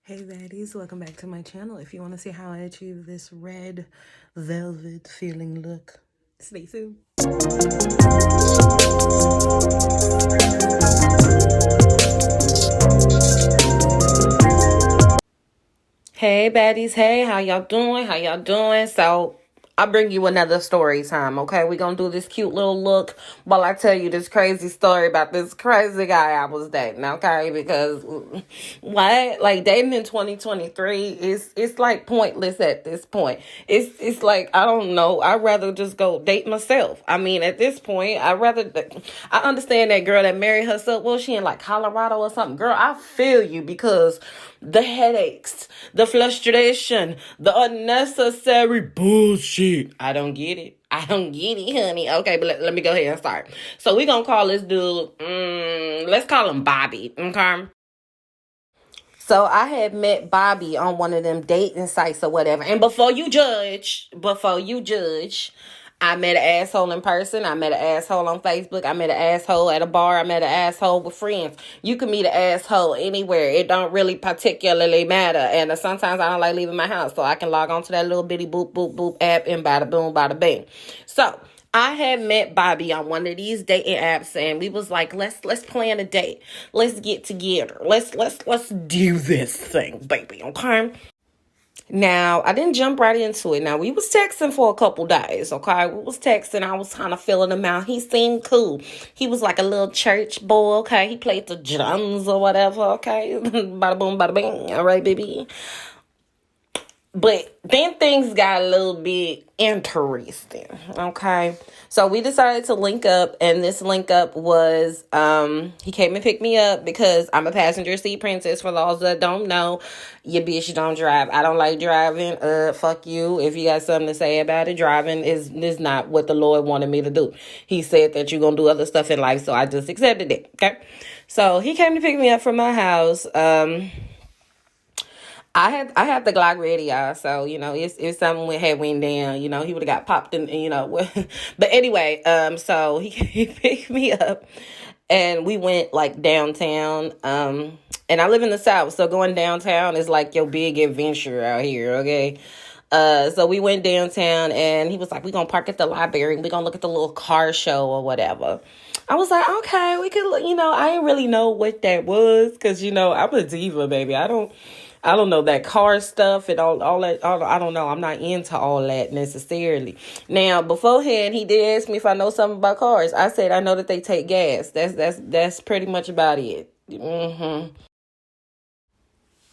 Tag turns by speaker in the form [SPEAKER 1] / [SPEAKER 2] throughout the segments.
[SPEAKER 1] Hey baddies, welcome back to my channel. If you want to see how I achieve this red velvet feeling look, stay tuned. Hey baddies, hey, how y'all doing? So I'll bring you another story time, okay? We're gonna do this cute little look while I tell you this crazy story about this crazy guy I was dating, okay? Because what? Like dating in 2023 it's like pointless at this point. It's like I don't know. I'd rather just go date myself. I mean, at this point, I understand that girl that married herself. Well, she in like Colorado or something. Girl, I feel you because the headaches, the frustration, the unnecessary bullshit. I don't get it. I don't get it, honey. Okay, but let me go ahead and start. So we gonna call this dude, let's call him Bobby, okay? So I had met Bobby on one of them dating sites or whatever. And before you judge, I met an asshole in person. I met an asshole on Facebook. I met an asshole at a bar. I met an asshole with friends. You can meet an asshole anywhere. It don't really particularly matter. And sometimes I don't like leaving my house, so I can log on to that little bitty boop boop boop app and bada boom bada bing. So I had met Bobby on one of these dating apps, and we was like, let's plan a date. Let's get together. Let's do this thing, baby. Okay. Now I didn't jump right into it. Now we was texting for a couple days. Okay, we was texting. I was kind of feeling him out. He seemed cool. He was like a little church boy. Okay, he played the drums or whatever. Okay, bada boom, bada bing. All right, baby. But then things got a little bit interesting, okay? So we decided to link up, and this link up was he came and picked me up because I'm a passenger seat princess. For those that don't know, your bitch don't drive. I don't like driving. Fuck you. If you got something to say about it, driving is not what the Lord wanted me to do. He said that you're gonna do other stuff in life, so I just accepted it. Okay. So he came to pick me up from my house. I had the Glock ready, y'all. So if something had went down, he would have got popped in. But anyway, so he he picked me up, and we went like downtown. And I live in the South, so going downtown is like your big adventure out here. Okay. So we went downtown, and he was like, "We gonna park at the library. We gonna look at the little car show or whatever." I was like, "Okay, we could look." I didn't really know what that was because I'm a diva, baby. I don't know that car stuff and all that. I don't know. I'm not into all that necessarily. Now, beforehand, he did ask me if I know something about cars. I said I know that they take gas. That's pretty much about it.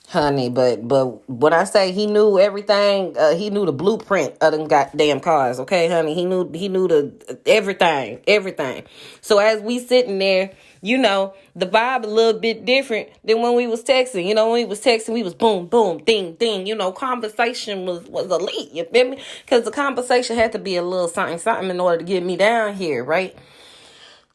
[SPEAKER 1] Honey, but when I say he knew everything, he knew the blueprint of them goddamn cars. Okay, honey, he knew the everything. So as we sitting there, the vibe a little bit different than when we was texting. When we was texting, we was boom boom ding ding. Conversation was elite. You feel me? Because the conversation had to be a little something something in order to get me down here, right?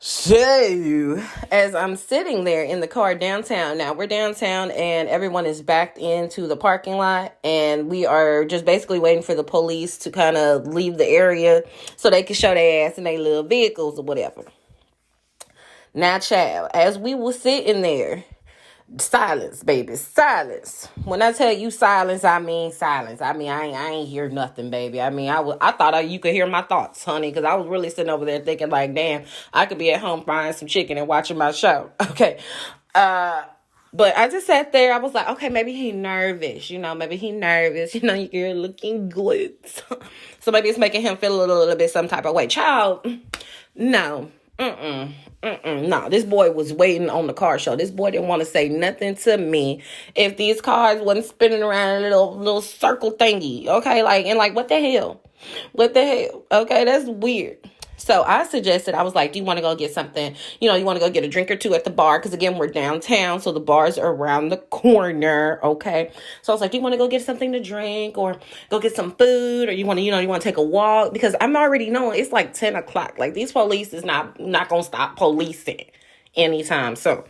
[SPEAKER 1] So, as I'm sitting there in the car downtown, now we're downtown and everyone is backed into the parking lot, and we are just basically waiting for the police to kind of leave the area so they can show their ass in their little vehicles or whatever. Now, child, as we were sitting there, silence, baby, silence. When I tell you silence, I mean silence. I mean, I ain't hear nothing, baby. I mean, I thought you could hear my thoughts, honey, because I was really sitting over there thinking like, damn, I could be at home frying some chicken and watching my show. Okay. But I just sat there. I was like, okay, maybe he nervous. Maybe he nervous. You're looking good. So maybe it's making him feel a little bit some type of way. Child, no. No, this boy was waiting on the car show. This boy didn't want to say nothing to me if these cars wasn't spinning around a little circle thingy. Okay, like what the hell? What the hell? Okay, that's weird. So I suggested, I was like, do you want to go get something? You want to go get a drink or two at the bar? Because again, we're downtown, so the bars are around the corner. Okay. So I was like, do you want to go get something to drink or go get some food? Or you want to take a walk? Because I'm already knowing it's like 10 o'clock. Like these police is not going to stop policing anytime. So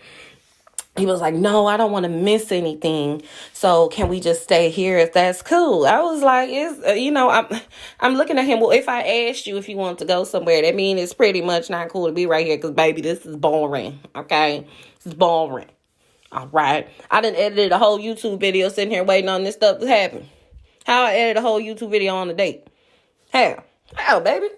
[SPEAKER 1] he was like, no, I don't want to miss anything. So can we just stay here if that's cool? I was like, I'm looking at him. Well, if I asked you if you want to go somewhere, that means it's pretty much not cool to be right here because, baby, this is boring. Okay? This is boring. All right. I done edited a whole YouTube video sitting here waiting on this stuff to happen. How I edited a whole YouTube video on a date. How, baby?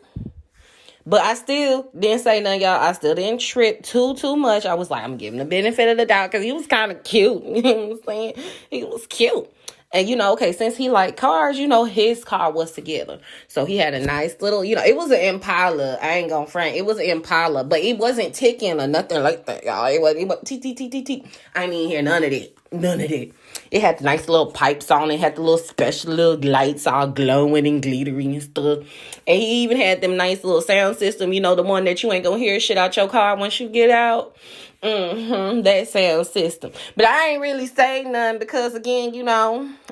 [SPEAKER 1] But I still didn't say nothing, y'all. I still didn't trip too much. I was like, I'm giving the benefit of the doubt because he was kind of cute. You know what I'm saying? He was cute. And, okay, since he liked cars, his car was together. So he had a nice little, it was an Impala. I ain't gonna front. It was an Impala, but it wasn't ticking or nothing like that, y'all. It was T. I didn't hear none of that. None of it. It had the nice little pipes on it. Had the little special little lights all glowing and glittering and stuff. And he even had them nice little sound system, the one that you ain't gonna hear shit out your car once you get out. That sound system. But I ain't really saying nothing because, again,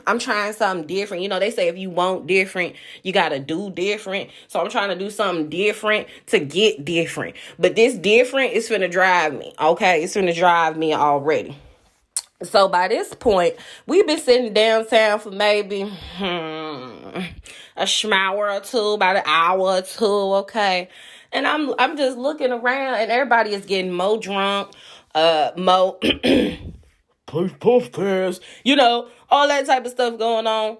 [SPEAKER 1] I'm trying something different. They say if you want different, you gotta do different. So I'm trying to do something different to get different. But this different is finna drive me, okay? It's finna drive me already. So by this point, we've been sitting downtown for maybe a schmour or two, about an hour or two, okay? And I'm just looking around, and everybody is getting more drunk, more puff pass, all that type of stuff going on,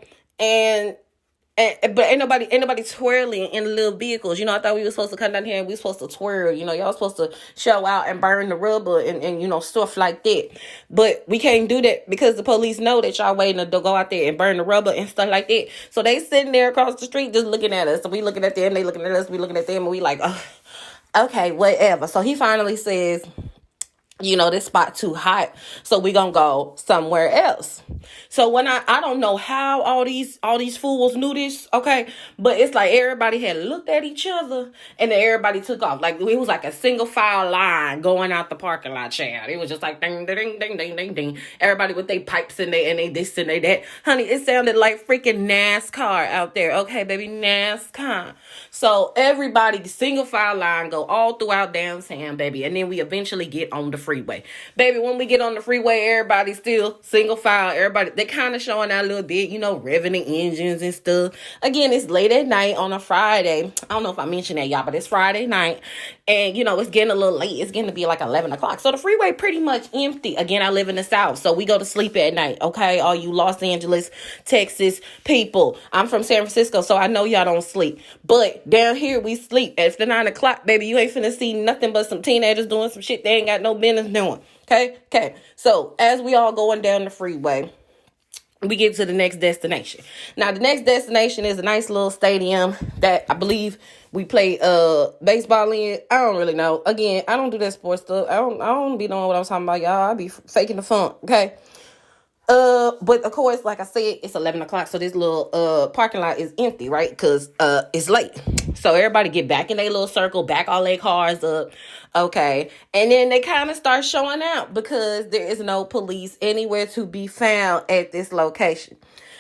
[SPEAKER 1] but ain't nobody twirling in the little vehicles. I thought we were supposed to come down here and we were supposed to twirl. Y'all supposed to show out and burn the rubber and stuff like that. But we can't do that because the police know that y'all waiting to go out there and burn the rubber and stuff like that. So they sitting there across the street just looking at us. So we looking at them, they looking at us, we looking at them, and we like, oh, okay, whatever. So he finally says, this spot too hot, so we gonna go somewhere else. So when I don't know how all these fools knew this, okay, but it's like everybody had looked at each other and then everybody took off. Like it was like a single file line going out the parking lot, child. It was just like ding ding ding ding ding ding. Everybody with their pipes and they this and they that. Honey, it sounded like freaking NASCAR out there. Okay, baby, NASCAR. So everybody single file line go all throughout downtown, baby, and then we eventually get on the freeway. Baby, when we get on the freeway, everybody still single file. Everybody, they kind of showing out a little bit, revving the engines and stuff. Again, it's late at night on a Friday. I don't know if I mentioned that, y'all, but it's Friday night. And, it's getting a little late. It's getting to be like 11 o'clock. So the freeway pretty much empty. Again, I live in the South, so we go to sleep at night, okay? All you Los Angeles, Texas people. I'm from San Francisco, so I know y'all don't sleep. But down here, we sleep. After 9 o'clock, baby, you ain't finna see nothing but some teenagers doing some shit they ain't got no business doing. Okay. So as we all going down the freeway, we get to the next destination. Now, the next destination is a nice little stadium that I believe we play baseball in. I don't really know. Again, I don't do that sports stuff. I don't be knowing what I'm talking about, y'all. I be faking the funk, okay? But of course, like I said, it's 11 o'clock, so this little parking lot is empty, right? Because it's late. So everybody get back in their little circle, back all their cars up, okay? And then they kind of start showing out because there is no police anywhere to be found at this location.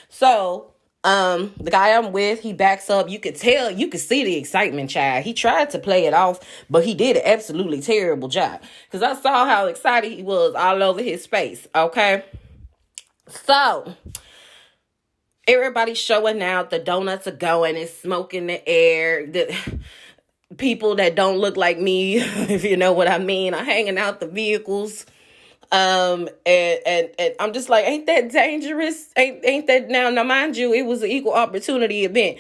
[SPEAKER 1] So the guy I'm with, he backs up. You could see the excitement, child. He tried to play it off, but he did an absolutely terrible job. Because I saw how excited he was all over his face, okay? So, everybody's showing out. The donuts are going. It's smoke in the air. The people that don't look like me, if you know what I mean, are hanging out the vehicles. And I'm just like, ain't that dangerous? Ain't that now mind you, it was an equal opportunity event.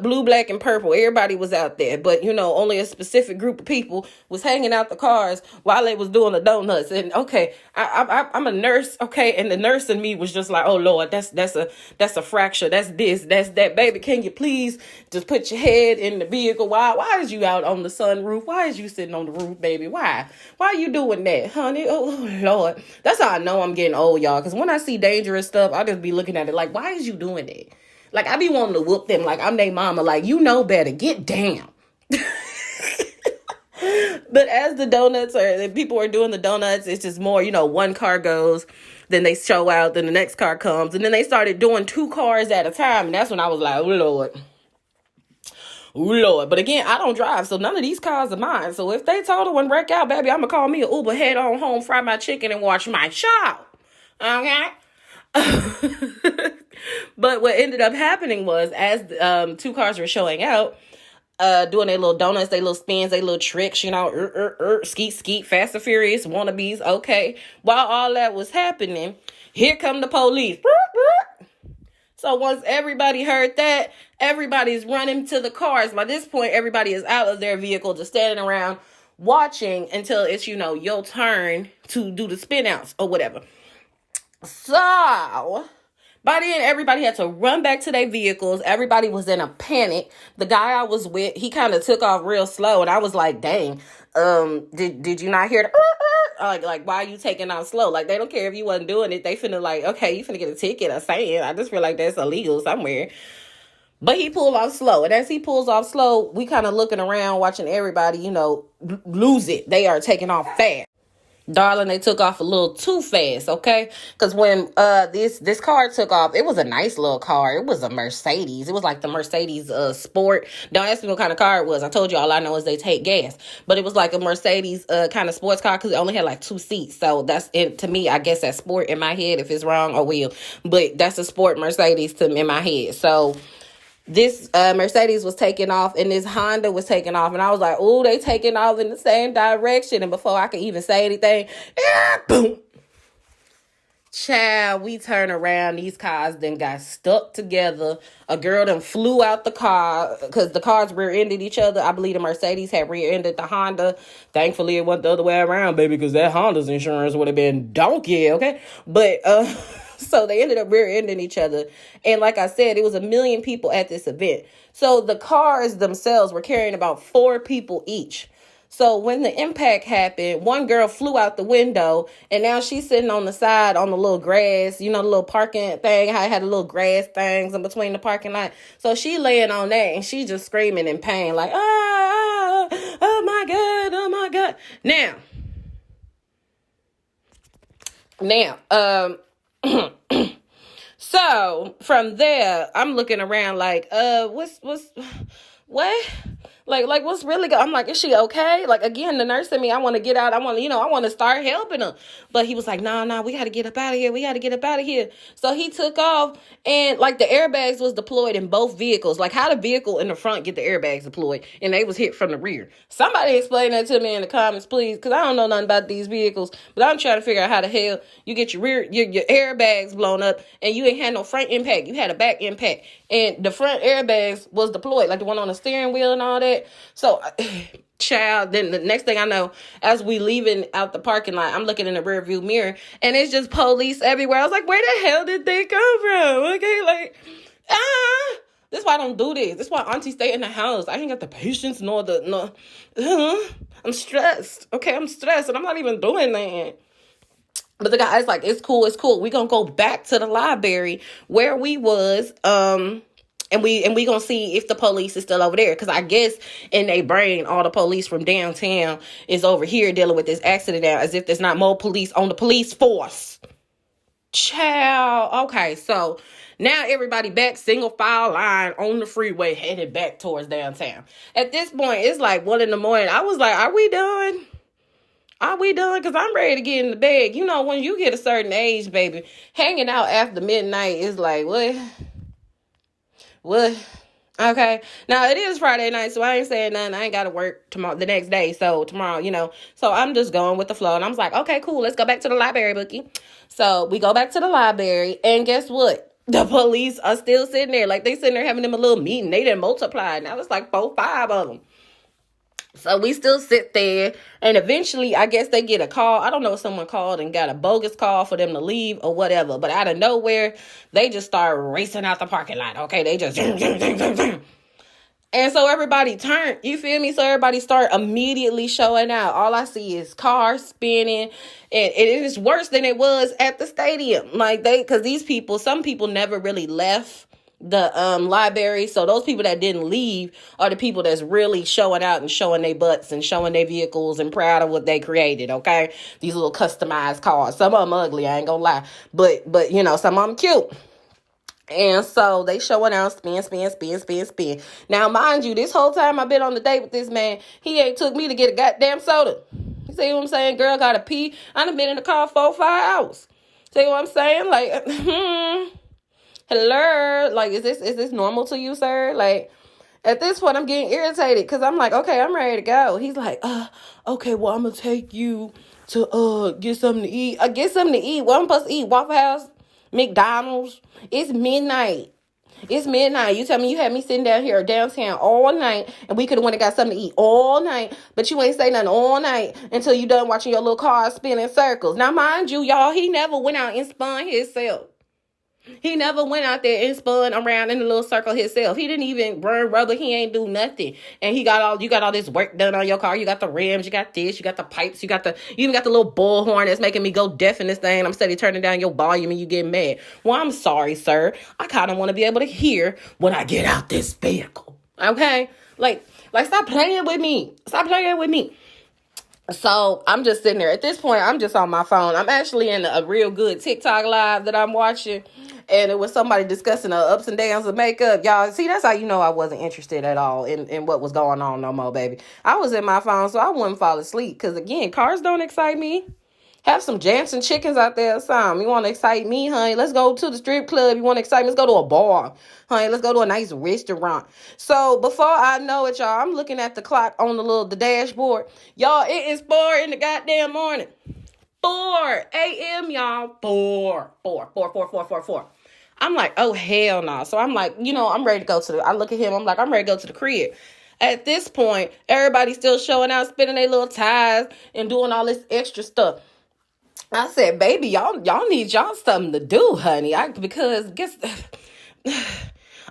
[SPEAKER 1] Blue, black, and purple. Everybody was out there, but only a specific group of people was hanging out the cars while they was doing the donuts. And okay, I'm a nurse, okay, and the nurse in me was just like, oh Lord, that's a fracture, that's this, that's that. Baby, can you please just put your head in the vehicle? Why is you out on the sunroof? Why is you sitting on the roof, baby? Why are you doing that, honey? Oh Lord, that's how I know I'm getting old, y'all. Because when I see dangerous stuff, I just be looking at it like, why is you doing that? Like, I be wanting to whoop them like I'm their mama. Like, you know better. Get down. But as the people are doing the donuts, it's just more, one car goes, then they show out, then the next car comes, and then they started doing 2 cars at a time. And that's when I was like, oh Lord. But again, I don't drive, so none of these cars are mine. So if they total one wreck out, baby, I'm going to call me an Uber, head on home, fry my chicken, and watch my show. Okay? But what ended up happening was, as 2 cars were showing out, doing their little donuts, their little spins, their little tricks, skeet, skeet, Fast and Furious, wannabes, okay. While all that was happening, here come the police. So once everybody heard that, everybody's running to the cars. By this point, everybody is out of their vehicle, just standing around watching until it's, your turn to do the spin outs or whatever. So by then, everybody had to run back to their vehicles. Everybody was in a panic. The guy I was with, he kind of took off real slow, and I was like, dang, did you not hear the like why are you taking off slow? Like, they don't care if you wasn't doing it. They finna like, okay, you finna get a ticket or saying. I just feel like that's illegal somewhere. But he pulled off slow. And as he pulls off slow, we kind of looking around, watching everybody, lose it. They are taking off fast. Darling, they took off a little too fast, okay? Because when this car took off, it was a nice little car. It was a Mercedes. It was like the Mercedes Sport. Don't ask me what kind of car it was. I told you all I know is they take gas. But it was like a Mercedes kind of sports car because it only had like 2 seats. So that's it. To me, I guess that's sport in my head. If it's wrong, I will. But that's a sport Mercedes in my head. So this Mercedes was taking off and this Honda was taking off. And I was like, oh, they taking off in the same direction. And before I could even say anything, boom. Child, we turn around. These cars then got stuck together. A girl then flew out the car because the cars rear-ended each other. I believe the Mercedes had rear-ended the Honda. Thankfully, it went the other way around, baby, because that Honda's insurance would have been donkey, okay? But, so they ended up rear-ending each other. And like I said, it was 1 million people at this event. So the cars themselves were carrying about 4 people each. So when the impact happened, one girl flew out the window and now she's sitting on the side on the little grass, the little parking thing. I had a little grass things in between the parking lot. So she laying on that and she just screaming in pain like, oh my God, oh my God. Now, so from there, I'm looking around like, what? Like what's really good? I'm like, is she okay? Like, again, the nurse in me, I want to get out. I want to start helping her. But he was like, nah, we got to get up out of here. We got to get up out of here. So he took off and like the airbags was deployed in both vehicles. Like, how the vehicle in the front get the airbags deployed and they was hit from the rear. Somebody explain that to me in the comments, please. Because I don't know nothing about these vehicles. But I'm trying to figure out how the hell you get your airbags blown up and you ain't had no front impact. You had a back impact. And the front airbags was deployed, like the one on the steering wheel and all that. So, child, then the next thing I know, as we leaving out the parking lot, I'm looking in the rear view mirror, and it's just police everywhere. I was like, where the hell did they come from? Okay, like, this is why I don't do this. This is why auntie stay in the house. I ain't got the patience I'm stressed. Okay, I'm stressed, and I'm not even doing that. But the guy's like, it's cool. We gonna go back to the library where we was, and we gonna see if the police is still over there. Because I guess in their brain, all the police from downtown is over here dealing with this accident now, as if there's not more police on the police force. Child. Okay, so now everybody back, single file line on the freeway, headed back towards downtown. At this point, it's like 1 a.m. I was like, are we done? Because I'm ready to get in the bed. When you get a certain age, baby, hanging out after midnight is like, what? Okay. Now, it is Friday night, so I ain't saying nothing. I ain't got to work tomorrow, the next day. So tomorrow, so I'm just going with the flow. And I was like, okay, cool. Let's go back to the library, Bookie. So we go back to the library, and guess what? The police are still sitting there. Like, they sitting there having them a little meeting. They didn't multiply. Now it's like 4, 5 of them. So we still sit there, and eventually I guess they get a call. I don't know if someone called and got a bogus call for them to leave or whatever, but out of nowhere, they just start racing out the parking lot. Okay, they just and so everybody turned, you feel me? So everybody start immediately showing out. All I see is cars spinning, and it is worse than it was at the stadium. Like, because some people never really left the library. So those people that didn't leave are the people that's really showing out and showing their butts and showing their vehicles and proud of what they created. Okay, these little customized cars. Some of them ugly, I ain't gonna lie, but some of them cute. And so they showing out, spin. Now, mind you, this whole time I've been on the date with this man, he ain't took me to get a goddamn soda. You see what I'm saying? Girl, gotta pee. I done been in the car 4 or 5 hours. See what I'm saying? Like, hello, like, is this normal to you, sir? Like, At this point, I'm getting irritated because I'm like, okay, I'm ready to go. He's like, okay, well, I'm gonna take you to get something to eat. I get something to eat. What I'm supposed to eat? Waffle House, McDonald's. It's midnight. It's midnight. You tell me you had me sitting down here downtown all night, and we could have went and got something to eat all night, but you ain't say nothing all night until you done watching your little car spin in circles. Now, mind you, y'all, he never went out and spun himself. He never went out there and spun around in a little circle himself. He didn't even burn rubber. He ain't do nothing. And you got all this work done on your car. You got the rims, you got this, you got the pipes, you even got the little bullhorn that's making me go deaf in this thing. I'm steady turning down your volume and you get mad. Well, I'm sorry, sir. I kind of want to be able to hear when I get out this vehicle. Okay? Like stop playing with me. Stop playing with me. So I'm just sitting there. At this point, I'm just on my phone. I'm actually in a real good TikTok live that I'm watching. And it was somebody discussing the ups and downs of makeup. Y'all, see, that's how you know I wasn't interested at all in what was going on no more, baby. I was in my phone, so I wouldn't fall asleep. Because, again, cars don't excite me. Have some Jansen chickens out there or something. You want to excite me, honey? Let's go to the strip club. You want to excite me? Let's go to a bar, honey. Let's go to a nice restaurant. So before I know it, y'all, I'm looking at the clock on the dashboard. Y'all, it is 4 in the goddamn morning. 4 a.m., y'all. 4. I'm like, oh, hell no. So I'm like, I'm ready to go I look at him. I'm like, I'm ready to go to the crib. At this point, everybody's still showing out, spinning their little ties and doing all this extra stuff. I said, baby, y'all need y'all something to do, honey. Because guess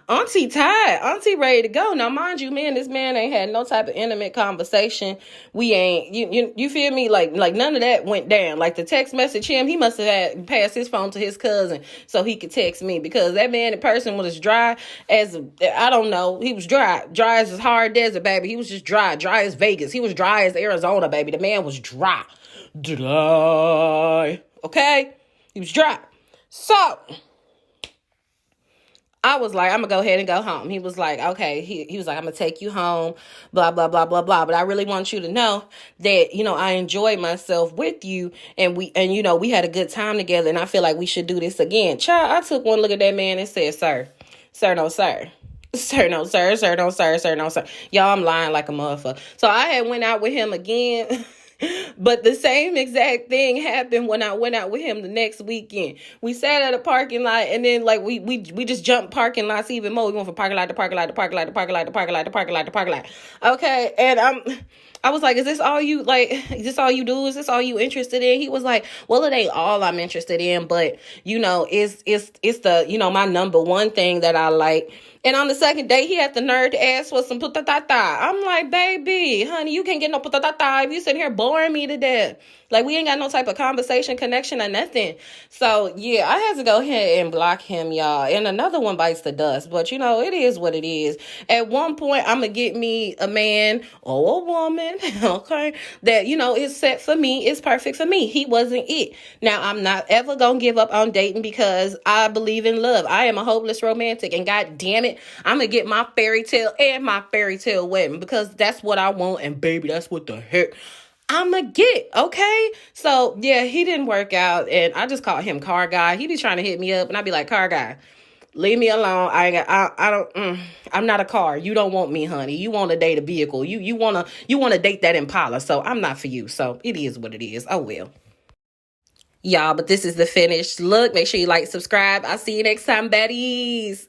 [SPEAKER 1] Auntie tired. Auntie ready to go. Now, mind you, me and this man ain't had no type of intimate conversation. We ain't, you feel me? Like none of that went down. Like the text message him, he must have had passed his phone to his cousin so he could text me, because that man in person was as dry as, I don't know, he was dry as hard desert, baby. He was just dry as Vegas. He was dry as Arizona, baby. The man was dry. Okay? He was dry. So I was like, I'm going to go ahead and go home. He was like, okay. He was like, I'm going to take you home, blah, blah, blah, blah, blah. But I really want you to know that, I enjoyed myself with you, and we had a good time together, and I feel like we should do this again. Child, I took one look at that man and said, sir, no, sir. Sir, no, sir, sir, no, sir, sir, no, sir. Y'all, I'm lying like a motherfucker. So I had went out with him again. But the same exact thing happened when I went out with him the next weekend. We sat at a parking lot, and then we just jumped parking lots even more. We went from parking lot to parking lot to parking lot to parking lot to parking lot to parking lot to parking lot. Okay, and I was like, is this all you do? Is this all you interested in? He was like, well, it ain't all I'm interested in, but it's the my number one thing that I like. And on the second day, he had the nerve to ask for some putatata. I'm like, baby, honey, you can't get no putatata if you sitting here boring me to death. Like, we ain't got no type of conversation, connection, or nothing. So, yeah, I had to go ahead and block him, y'all. And another one bites the dust. But, it is what it is. At one point, I'm going to get me a man or a woman, okay, that, is set for me, is perfect for me. He wasn't it. Now, I'm not ever going to give up on dating because I believe in love. I am a hopeless romantic. And God damn it, I'm going to get my fairy tale and my fairy tale wedding, because that's what I want. And, baby, that's what the heck I'm a get, okay? So, yeah, he didn't work out, and I just called him Car Guy. He be trying to hit me up, and I be like, Car Guy, leave me alone. I'm not a car. You don't want me, honey. You want to date a vehicle. You want to date that Impala, so I'm not for you. So, it is what it is. Oh, well. Y'all, but this is the finished look. Make sure you like, subscribe. I'll see you next time, baddies.